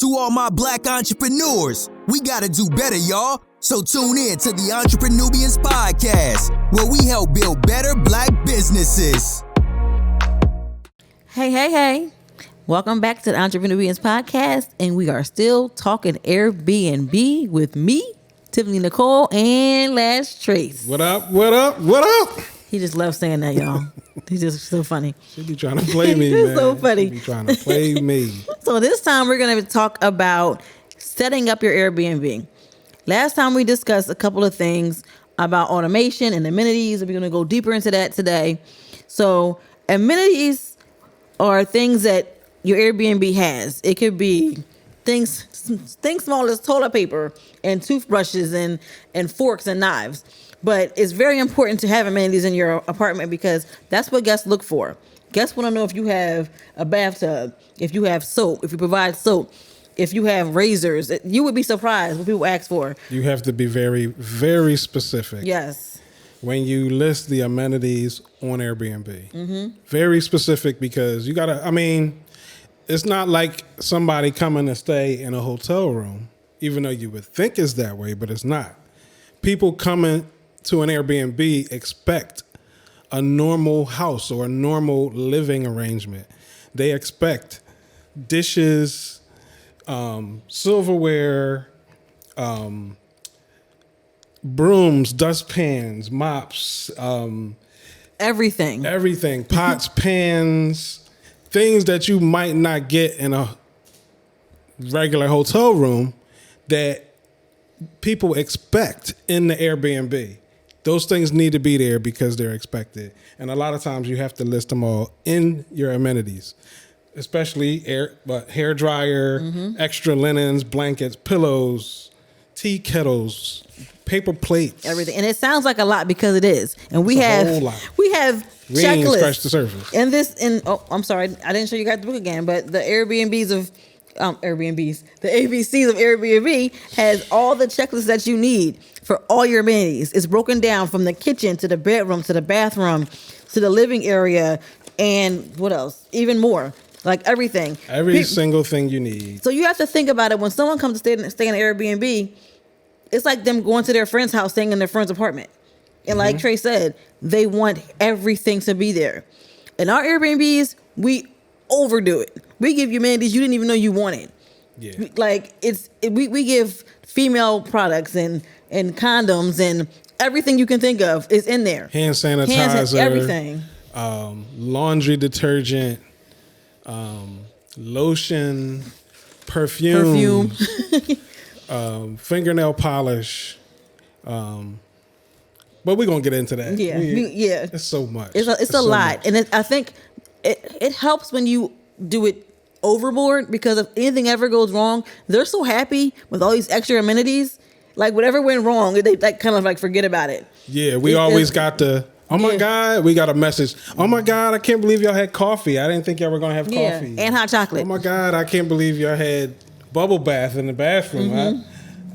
To all my black entrepreneurs, we gotta do better, y'all. So tune in to the Entrepreneurians Podcast, where we help build better black businesses. Hey. Welcome back to the Entrepreneurians Podcast, and we are still talking Airbnb with me, Tiffany, Nicole, and Last Trace. What up? He just loves saying that, y'all. He's just so funny. She be trying to play me, He's man. so funny. She be trying to play me. So this time we're going to talk about setting up your Airbnb. Last time we discussed a couple of things about automation and amenities, and we're going to go deeper into that today. So amenities are things that your Airbnb has. It could be things small as toilet paper and toothbrushes and forks and knives. But it's very important to have amenities in your apartment because that's what guests look for. Guests want to know if you have a bathtub, if you have soap, if you provide soap, if you have razors. You would be surprised what people ask for. You have to be very, very specific. Yes. When you list the amenities on Airbnb. Mm-hmm. Very specific because you got to, it's not like somebody coming to stay in a hotel room, even though you would think it's that way, but it's not. People coming to an Airbnb expect a normal house or a normal living arrangement. They expect dishes, silverware, brooms, dustpans, mops, everything, pots, pans, things that you might not get in a regular hotel room that people expect in the Airbnb. Those things need to be there because they're expected. And a lot of times you have to list them all in your amenities, especially hair dryer, extra linens, blankets, pillows, tea kettles, paper plates. Everything. And it sounds like a lot because it is. And we have checklists. Scratch the surface. I'm sorry, I didn't show you guys the book again, but the Airbnbs of Airbnbs, the ABCs of Airbnb has all the checklists that you need for all your amenities. It's broken down from the kitchen to the bedroom to the bathroom to the living area and what else? Even more. Like everything. Every single thing you need. So you have to think about it when someone comes to stay in an Airbnb, it's like them going to their friend's house, staying in their friend's apartment. And like Trey said, they want everything to be there. In our Airbnbs, we overdo it. We give you amenities you didn't even know you wanted. Yeah. We give female products and condoms and everything you can think of is in there. Hand sanitizer, everything. Laundry detergent, lotion, perfume. Fingernail polish. But we're going to get into that. Yeah. It's so much. It's a lot. So and I think it helps when you do it overboard because if anything ever goes wrong, they're so happy with all these extra amenities. Like whatever went wrong, they kind of like forget about it. Yeah, we always got God, we got a message. Oh my God, I can't believe y'all had coffee. I didn't think y'all were going to have coffee. And hot chocolate. Oh my God, I can't believe y'all had bubble bath in the bathroom.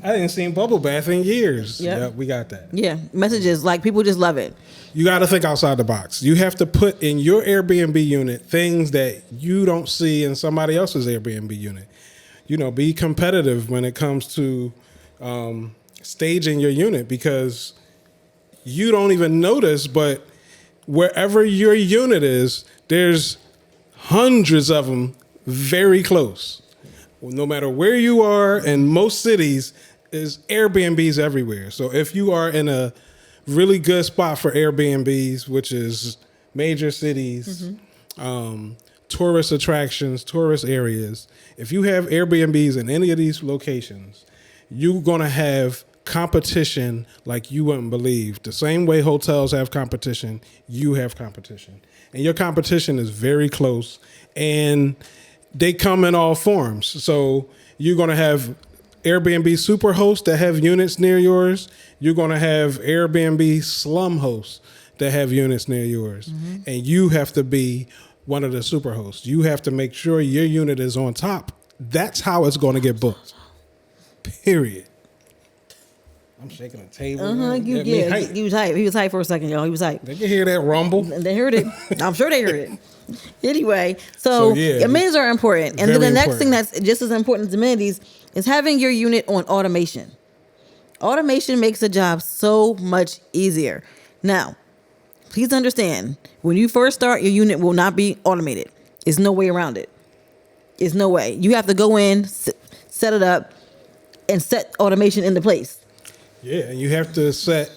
I didn't see bubble bath in years. Yeah, we got that. Yeah, messages, like people just love it. You got to think outside the box. You have to put in your Airbnb unit things that you don't see in somebody else's Airbnb unit. Be competitive when it comes to staging your unit because you don't even notice, but wherever your unit is, there's hundreds of them very close. No matter where you are in most cities, there's Airbnbs everywhere. So if you are in a really good spot for Airbnbs, which is major cities, tourist attractions, tourist areas, if you have Airbnbs in any of these locations, you're going to have competition like you wouldn't believe. The same way hotels have competition, you have competition. And your competition is very close and they come in all forms. So you're going to have Airbnb superhosts that have units near yours. You're going to have Airbnb slum hosts that have units near yours. And you have to be one of the superhosts. You have to make sure your unit is on top. That's how it's going to get booked. Period. I'm shaking the table. He was hype. He was hype for a second, y'all. He was hype. Did you hear that rumble? They heard it. I'm sure they heard it. Anyway, so amenities are important. And then the next thing that's just as important as amenities is having your unit on automation. Automation makes the job so much easier. Now, please understand, when you first start, your unit will not be automated. There's no way around it. There's no way. You have to go in, set it up, and set automation into place. Yeah, and you have to set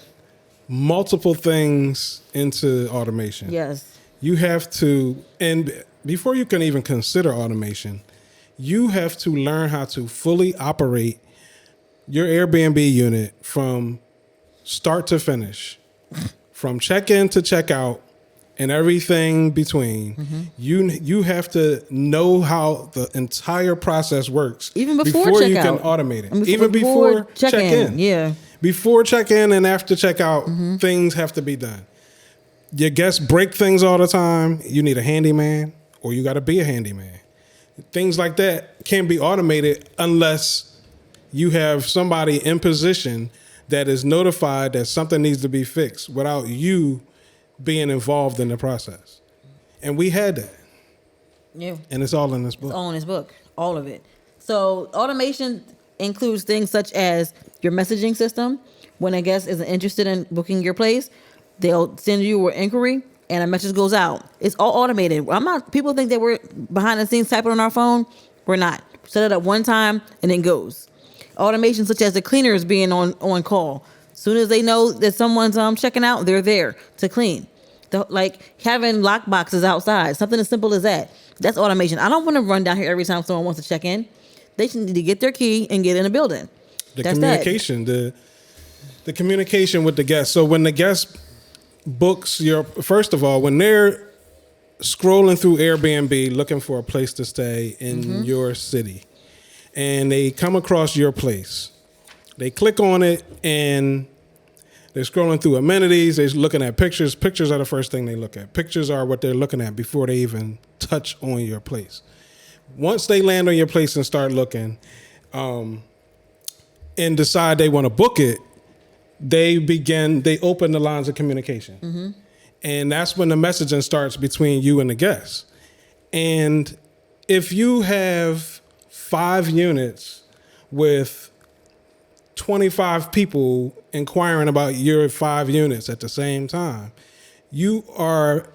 multiple things into automation. Yes. You have to, and before you can even consider automation, you have to learn how to fully operate your Airbnb unit from start to finish, from check-in to check-out, and everything between. Mm-hmm. You have to know how the entire process works even before you can automate it. Even before check-in. Yeah. Before check-in and after check-out, things have to be done. Your guests break things all the time. You need a handyman, or you got to be a handyman. Things like that can't be automated unless you have somebody in position that is notified that something needs to be fixed without you being involved in the process. And we had that. Yeah. And it's all in this book. It's all in this book. All of it. So automation includes things such as your messaging system. When a guest is interested in booking your place, they'll send you an inquiry and a message goes out. It's all automated. People think that we're behind the scenes typing on our phone. We're not. Set it up one time and it goes. Automation such as the cleaners being on call. As soon as they know that someone's checking out, they're there to clean. Like having lock boxes outside, something as simple as that. That's automation. I don't want to run down here every time someone wants to check in. They should need to get their key and get in the building. That's communication, the communication with the guest. So when the guest books first of all, when they're scrolling through Airbnb looking for a place to stay in your city, and they come across your place, they click on it and they're scrolling through amenities. They're looking at pictures. Pictures are the first thing they look at. Pictures are what they're looking at before they even touch on your place. Once they land on your place and start looking and decide they want to book it, they open the lines of communication. Mm-hmm. And that's when the messaging starts between you and the guests. And if you have 5 units with 25 people inquiring about your 5 units at the same time, you are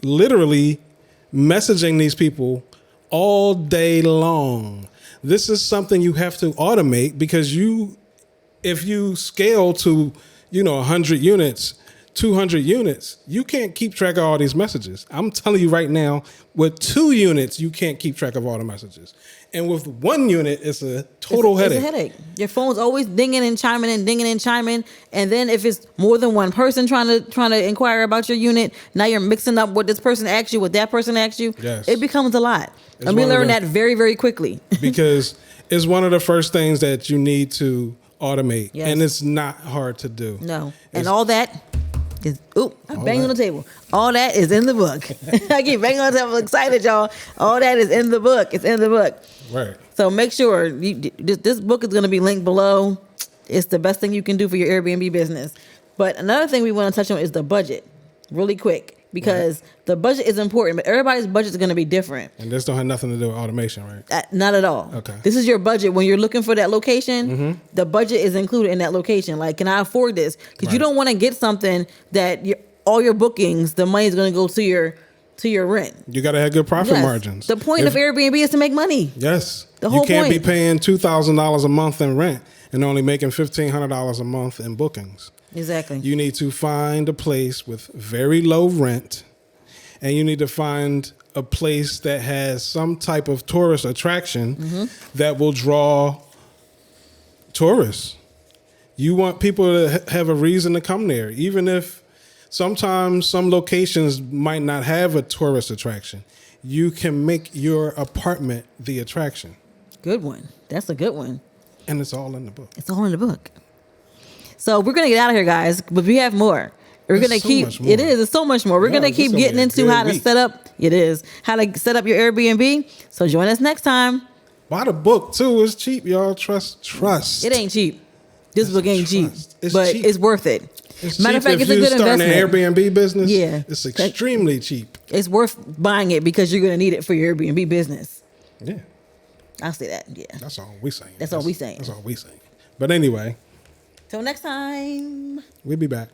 literally messaging these people all day long. This is something you have to automate because if you scale to, 100 units, 200 units, you can't keep track of all these messages. I'm telling you right now, with 2 units, you can't keep track of all the messages. And with 1 unit, it's a total headache. It's a headache. Your phone's always dinging and chiming. And then if it's more than one person trying to inquire about your unit, now you're mixing up what this person asked you, what that person asked you. Yes. It becomes a lot. And we learned that very, very quickly. Because it's one of the first things that you need to automate. Yes. And it's not hard to do. No. And all that is, I'm banging on the table. All that is in the book. I keep banging on the table. I'm excited, y'all. All that is in the book. It's in the book. Right. So make sure this book is going to be linked below. It's the best thing you can do for your Airbnb business. But another thing we want to touch on is the budget really quick. Because the budget is important, but everybody's budget is going to be different. And this don't have nothing to do with automation, right? Not at all. Okay. This is your budget. When you're looking for that location, the budget is included in that location. Like, can I afford this? Because you don't want to get something that all your bookings, the money is going to go to your rent. You got to have good profit margins. The point of Airbnb is to make money. Yes. The whole point. You can't be paying $2,000 a month in rent and only making $1,500 a month in bookings. Exactly. You need to find a place with very low rent, and you need to find a place that has some type of tourist attraction that will draw tourists. You want people to have a reason to come there, even if sometimes some locations might not have a tourist attraction. You can make your apartment the attraction. Good one. That's a good one. And it's all in the book. It's all in the book. So we're going to get out of here, guys, but we have more. We're going to keep, it is, it's so much more. We're going to keep getting into how to set up, how to set up your Airbnb. So join us next time. Buy the book too. It's cheap, y'all. Trust. It ain't cheap. This book ain't cheap, but cheap. it's worth it. It's Matter of cheap fact, if it's a you're good starting investment. an Airbnb business. Yeah. It's extremely cheap. It's worth buying it because you're going to need it for your Airbnb business. Yeah. I'll say that. Yeah. That's all we saying. That's all we saying. That's all we saying. But anyway. Till next time. We'll be back.